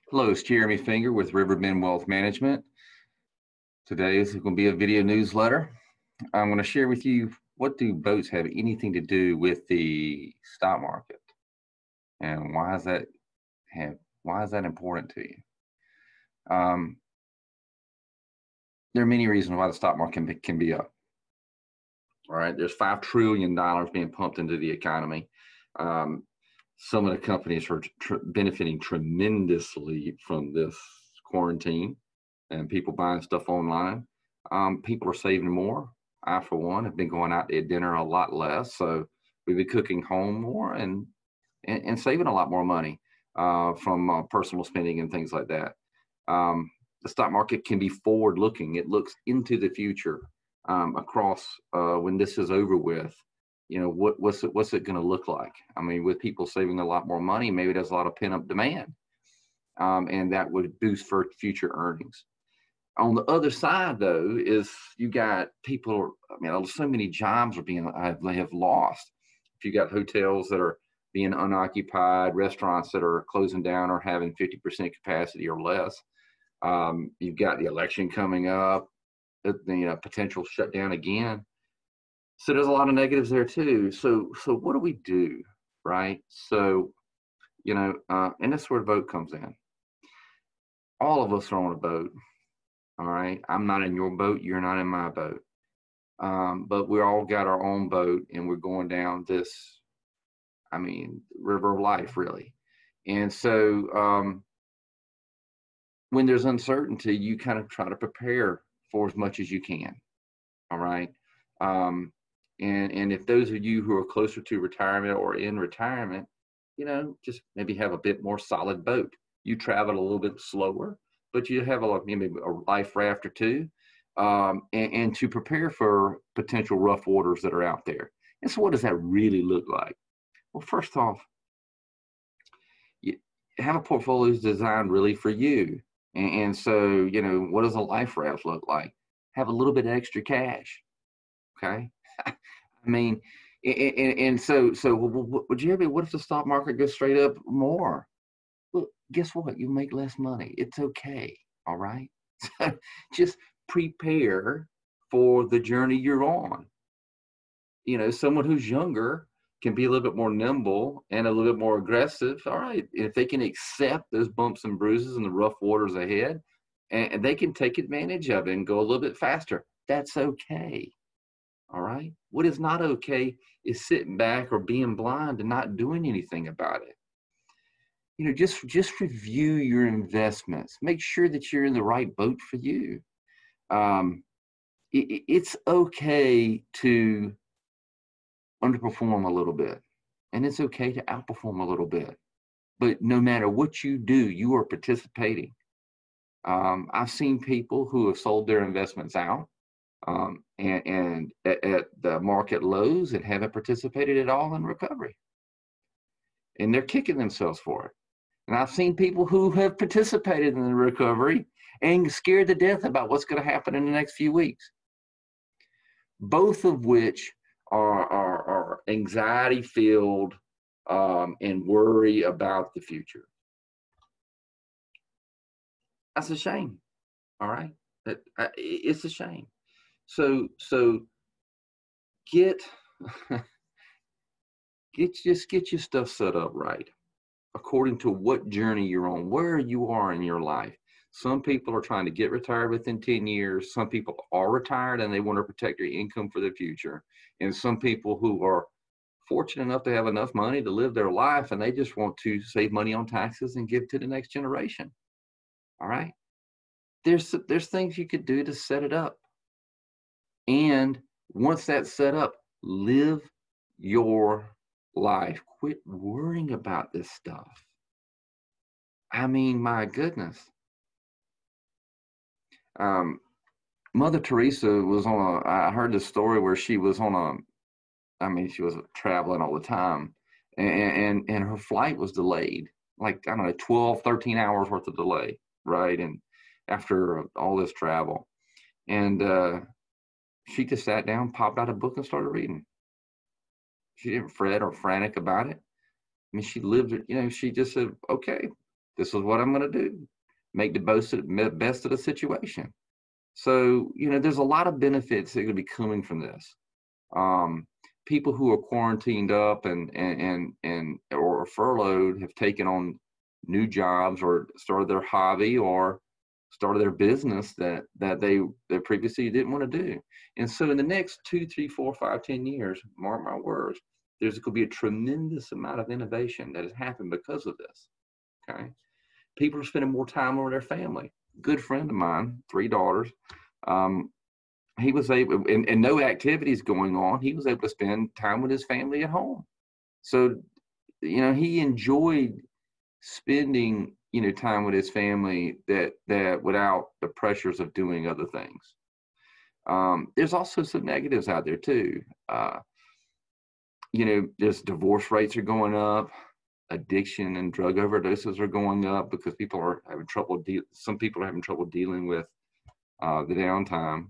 Hello, it's Jeremy Finger with Riverbend Wealth Management. Today is going to be a video newsletter. I'm going to share with you, what do boats have anything to do with the stock market, and why is that important to you? There are many reasons why the stock market can be up. All right, there's $5 trillion being pumped into the economy. Some of the companies are benefiting tremendously from this quarantine and people buying stuff online. People are saving more. I, for one, have been going out to dinner a lot less. So we've been cooking home more and saving a lot more money from personal spending and things like that. The stock market can be forward looking. It looks into the future across when this is over with. You know, what's it going to look like? I mean, with people saving a lot more money, maybe there's a lot of pent-up demand, and that would boost for future earnings. On the other side, though, is you got people. I mean, so many jobs are they have lost. If you got hotels that are being unoccupied, restaurants that are closing down or having 50% capacity or less, you've got the election coming up, the potential shutdown again. So there's a lot of negatives there too. So what do? Right? So, and that's where the boat comes in. All of us are on a boat. All right. I'm not in your boat. You're not in my boat. But we all got our own boat and we're going down this, river of life, really. And so when there's uncertainty, you kind of try to prepare for as much as you can. All right. And if those of you who are closer to retirement or in retirement, just maybe have a bit more solid boat. You travel a little bit slower, but you have maybe a life raft or two, and to prepare for potential rough waters that are out there. And so what does that really look like? Well, first off, you have a portfolio that's designed really for you. And so, what does a life raft look like? Have a little bit of extra cash. Okay. So would you ever, what if the stock market goes straight up more? Well, guess what? You make less money. It's okay. All right. So just prepare for the journey you're on. Someone who's younger can be a little bit more nimble and a little bit more aggressive. All right. If they can accept those bumps and bruises and the rough waters ahead, and they can take advantage of it and go a little bit faster, that's okay. All right. What is not okay is sitting back or being blind and not doing anything about it. Just review your investments. Make sure that you're in the right boat for you. It's okay to underperform a little bit, and it's okay to outperform a little bit. But no matter what you do, you are participating. I've seen people who have sold their investments out and at the market lows and haven't participated at all in recovery. And they're kicking themselves for it. And I've seen people who have participated in the recovery and scared to death about what's going to happen in the next few weeks. Both of which are anxiety filled and worry about the future. That's a shame. All right. It's a shame. So get your stuff set up right according to what journey you're on, where you are in your life. Some people are trying to get retired within 10 years. Some people are retired and they want to protect their income for the future. And some people who are fortunate enough to have enough money to live their life and they just want to save money on taxes and give to the next generation. All right. There's things you could do to set it up. And once that's set up, live your life. Quit worrying about this stuff. My goodness. Mother Teresa was I heard this story where she was she was traveling all the time and her flight was delayed, 12, 13 hours worth of delay, right? And after all this travel. And she just sat down, popped out a book and started reading. She didn't fret or frantic about it. She lived it, she just said, okay, This is what I'm going to do. Make the best of the situation. So, there's a lot of benefits that are going to be coming from this. People who are quarantined up and or furloughed have taken on new jobs or started their hobby or started their business that they previously didn't want to do. And so in the next 2, 3, 4, 5, 10 years, mark my words, there's going to be a tremendous amount of innovation that has happened because of this. Okay. People are spending more time with their family. Good friend of mine, 3 daughters, he was able, and no activities going on, he was able to spend time with his family at home. So, he enjoyed spending, time with his family that without the pressures of doing other things. There's also some negatives out there too. There's divorce rates are going up, addiction and drug overdoses are going up because people are having trouble. Some people are having trouble dealing with the downtime.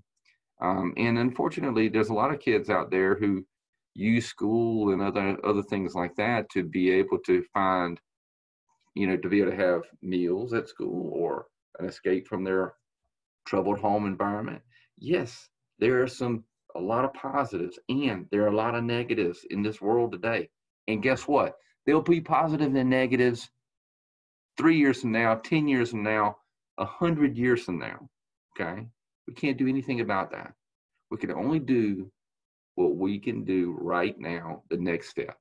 And unfortunately, there's a lot of kids out there who use school and other things like that to be able to find, to be able to have meals at school or an escape from their troubled home environment. Yes, there are a lot of positives and there are a lot of negatives in this world today. And guess what? There'll be positive and negatives 3 years from now, 10 years from now, 100 years from now. Okay. We can't do anything about that. We can only do what we can do right now, the next step.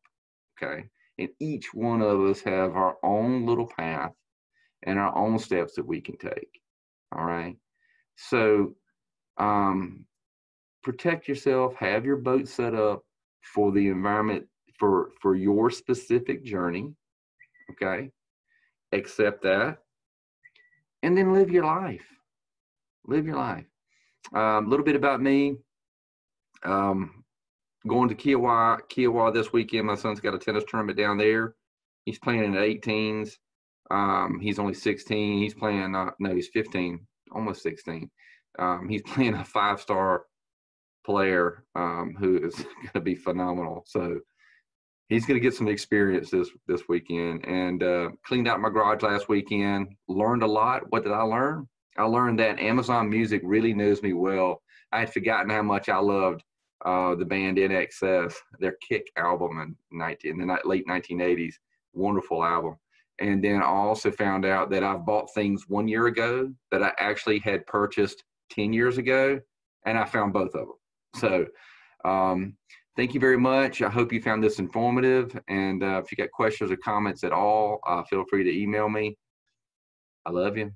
Okay. And each one of us have our own little path and our own steps that we can take. All right. So protect yourself, have your boat set up for the environment, for your specific journey. Okay. Accept that. And then live your life. Live your life. A little bit about me. Going to Kiowa this weekend. My son's got a tennis tournament down there. He's playing in the 18s. He's only 16. He's playing, no, he's 15, almost 16. He's playing a 5-star player who is going to be phenomenal. So he's going to get some experience this weekend. And cleaned out my garage last weekend. Learned a lot. What did I learn? I learned that Amazon Music really knows me well. I had forgotten how much I loved the band NXS, their Kick album in the late 1980s. Wonderful album. And then I also found out that I've bought things 1 year ago that I actually had purchased 10 years ago, and I found both of them. So thank you very much. I hope you found this informative. And if you got questions or comments at all, feel free to email me. I love you.